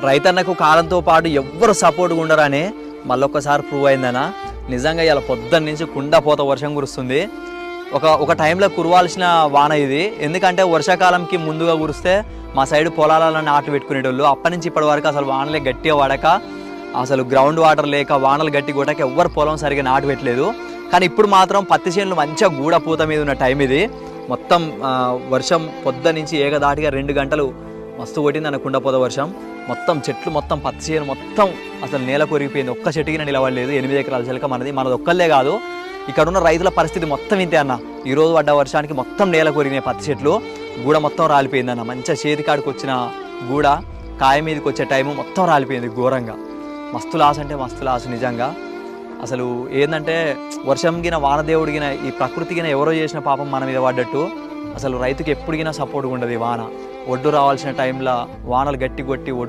రైతన్నకు కాలంతో పాటు ఎవ్వరు సపోర్ట్గా ఉండరని మళ్ళొక్కసారి ప్రూవ్ అయిందనా. నిజంగా ఇలా పొద్దున్న నుంచి కుండపోత వర్షం కురుస్తుంది. ఒక టైంలో కురవాల్సిన వాన ఇది. ఎందుకంటే వర్షాకాలంకి ముందుగా కురిస్తే మా సైడ్ పొలాలలో నాట్లు పెట్టుకునేటోళ్ళు. అప్పటి నుంచి ఇప్పటి వరకు అసలు వానలే గట్టిగా పడక, అసలు గ్రౌండ్ వాటర్ లేక, వానలు గట్టి కొట్టక ఎవ్వరు పొలం సరిగా నాటు పెట్టలేదు. కానీ ఇప్పుడు మాత్రం పత్తి చేనులు మంచిగా గూడపూత మీద ఉన్న టైం ఇది. మొత్తం వర్షం పొద్దు నుంచి ఏకదాటిగా 2 గంటలు మస్తు కొట్టింది అన్న కుండపోత వర్షం. మొత్తం చెట్లు మొత్తం పత్తి చేను మొత్తం అసలు నేల కొరిగిపోయింది. ఒక్క చెట్టుకి నిలబడలేదు. 8 ఎకరాల చిలక మనది ఒక్కళ్ళే కాదు, ఇక్కడ ఉన్న రైతుల పరిస్థితి మొత్తం ఇంతే అన్న. ఈరోజు పడ్డ వర్షానికి మొత్తం నేల కొరిగినాయి పత్తి చెట్లు. గూడ మొత్తం రాలిపోయింది అన్న. మంచిగా చేతికాడికి వచ్చిన గూడ కాయ మీదకి వచ్చే టైము మొత్తం రాలిపోయింది ఘోరంగా. మస్తు లాస్ అంటే మస్తు లాస్ నిజంగా. అసలు ఏంటంటే వర్షం గిన, వానదేవుడిగిన, ఈ ప్రకృతిగిన ఎవరో చేసిన పాపం మన మీద పడ్డట్టు. అసలు రైతుకి ఎప్పుడుగినా సపోర్ట్గా ఉండదు. వాన ఒడ్డు రావాల్సిన టైంలో వానలు గట్టి కొట్టి ఒడ్డు